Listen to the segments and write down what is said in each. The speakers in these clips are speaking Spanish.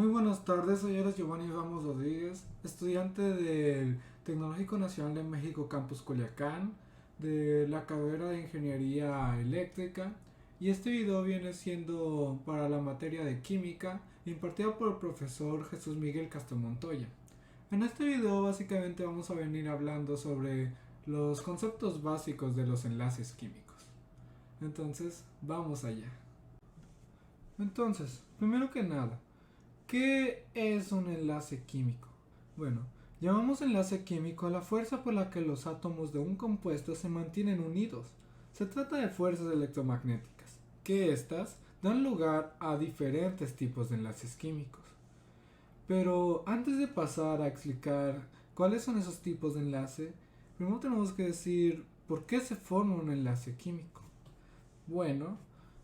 Muy buenas tardes, soy Eres Giovanni Ramos Rodríguez, estudiante del Tecnológico Nacional de México Campus Culiacán, de la carrera de Ingeniería Eléctrica, y este video viene siendo para la materia de Química impartida por el profesor Jesús Miguel Castro Montoya. En este video básicamente vamos a venir hablando sobre los conceptos básicos de los enlaces químicos. Entonces, vamos allá. Entonces, primero que nada, ¿qué es un enlace químico? Bueno, llamamos enlace químico a la fuerza por la que los átomos de un compuesto se mantienen unidos. Se trata de fuerzas electromagnéticas, que éstas dan lugar a diferentes tipos de enlaces químicos. Pero antes de pasar a explicar cuáles son esos tipos de enlace, primero tenemos que decir por qué se forma un enlace químico. Bueno,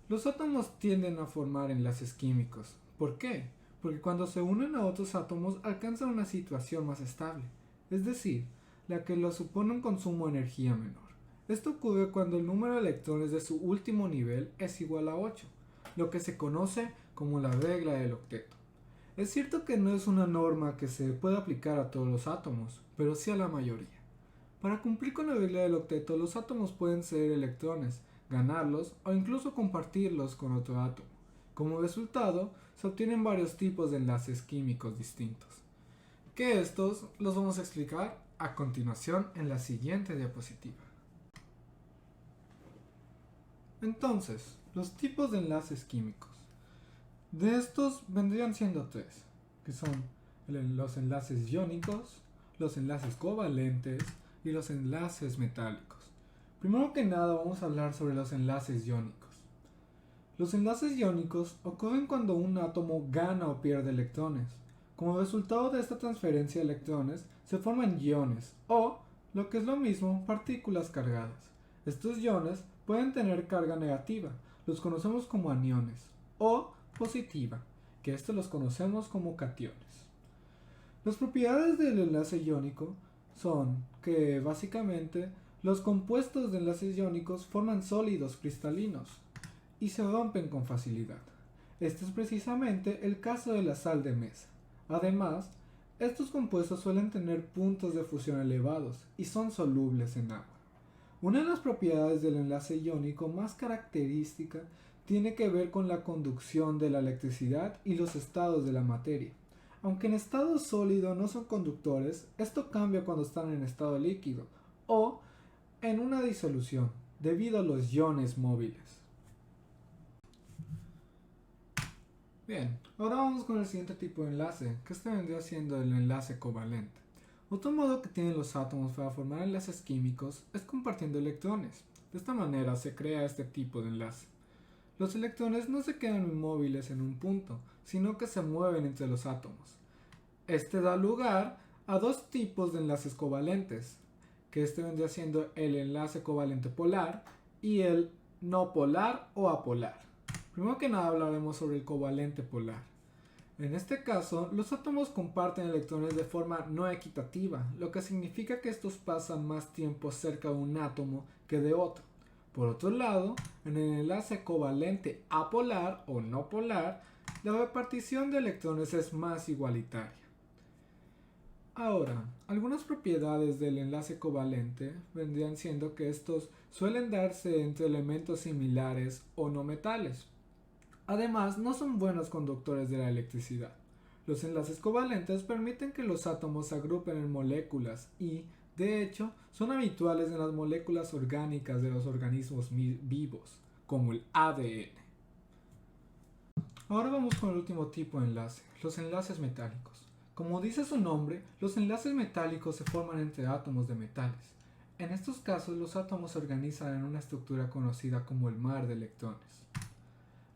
los átomos tienden a formar enlaces químicos. ¿Por qué? Porque cuando se unen a otros átomos alcanzan una situación más estable, es decir, la que los supone un consumo de energía menor. Esto ocurre cuando el número de electrones de su último nivel es igual a 8, lo que se conoce como la regla del octeto. Es cierto que no es una norma que se pueda aplicar a todos los átomos, pero sí a la mayoría. Para cumplir con la regla del octeto, los átomos pueden ceder electrones, ganarlos o incluso compartirlos con otro átomo. Como resultado, se obtienen varios tipos de enlaces químicos distintos, que estos los vamos a explicar a continuación en la siguiente diapositiva. Entonces, los tipos de enlaces químicos. De estos vendrían siendo tres, que son los enlaces iónicos, los enlaces covalentes y los enlaces metálicos. Primero que nada vamos a hablar sobre los enlaces iónicos. Los enlaces iónicos ocurren cuando un átomo gana o pierde electrones. Como resultado de esta transferencia de electrones se forman iones o, lo que es lo mismo, partículas cargadas. Estos iones pueden tener carga negativa, los conocemos como aniones, o positiva, que estos los conocemos como cationes. Las propiedades del enlace iónico son que básicamente los compuestos de enlaces iónicos forman sólidos cristalinos y se rompen con facilidad. Este es precisamente el caso de la sal de mesa. Además, estos compuestos suelen tener puntos de fusión elevados y son solubles en agua. Una de las propiedades del enlace iónico más característica tiene que ver con la conducción de la electricidad y los estados de la materia. Aunque en estado sólido no son conductores, esto cambia cuando están en estado líquido o en una disolución, debido a los iones móviles. Bien, ahora vamos con el siguiente tipo de enlace, que este vendría siendo el enlace covalente. Otro modo que tienen los átomos para formar enlaces químicos es compartiendo electrones. De esta manera se crea este tipo de enlace. Los electrones no se quedan inmóviles en un punto, sino que se mueven entre los átomos. Este da lugar a dos tipos de enlaces covalentes, que este vendría siendo el enlace covalente polar y el no polar o apolar. Primero que nada hablaremos sobre el covalente polar. En este caso, los átomos comparten electrones de forma no equitativa, lo que significa que estos pasan más tiempo cerca de un átomo que de otro. Por otro lado, en el enlace covalente apolar o no polar, la repartición de electrones es más igualitaria. Ahora, algunas propiedades del enlace covalente vendrían siendo que estos suelen darse entre elementos similares o no metales. Además, no son buenos conductores de la electricidad. Los enlaces covalentes permiten que los átomos se agrupen en moléculas y, de hecho, son habituales en las moléculas orgánicas de los organismos vivos, como el ADN. Ahora vamos con el último tipo de enlace, los enlaces metálicos. Como dice su nombre, los enlaces metálicos se forman entre átomos de metales. En estos casos, los átomos se organizan en una estructura conocida como el mar de electrones.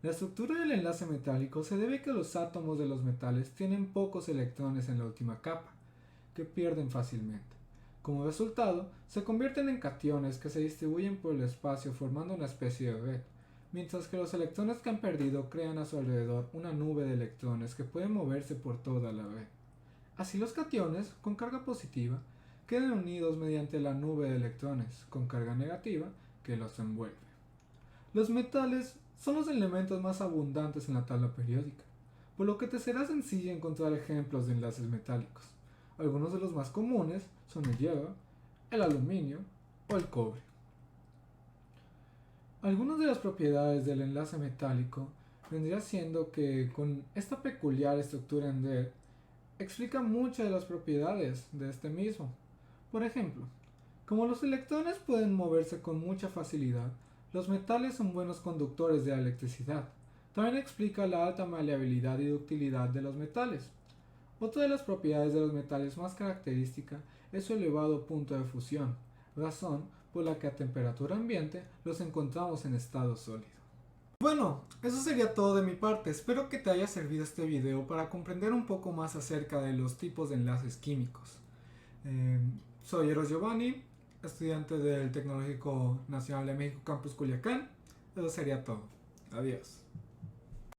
La estructura del enlace metálico se debe a que los átomos de los metales tienen pocos electrones en la última capa, que pierden fácilmente. Como resultado, se convierten en cationes que se distribuyen por el espacio formando una especie de red, mientras que los electrones que han perdido crean a su alrededor una nube de electrones que pueden moverse por toda la red. Así los cationes, con carga positiva, quedan unidos mediante la nube de electrones, con carga negativa, que los envuelve. Los metales son los elementos más abundantes en la tabla periódica, por lo que te será sencillo encontrar ejemplos de enlaces metálicos. Algunos de los más comunes son el hierro, el aluminio o el cobre. Algunas de las propiedades del enlace metálico vendría siendo que con esta peculiar estructura en red explica muchas de las propiedades de este mismo. Por ejemplo, como los electrones pueden moverse con mucha facilidad, los metales son buenos conductores de la electricidad. También explica la alta maleabilidad y ductilidad de los metales. Otra de las propiedades de los metales más característica es su elevado punto de fusión, razón por la que a temperatura ambiente los encontramos en estado sólido. Bueno, eso sería todo de mi parte. Espero que te haya servido este video para comprender un poco más acerca de los tipos de enlaces químicos. Soy Eros Giovanni, estudiante del Tecnológico Nacional de México Campus Culiacán. Eso sería todo. Adiós.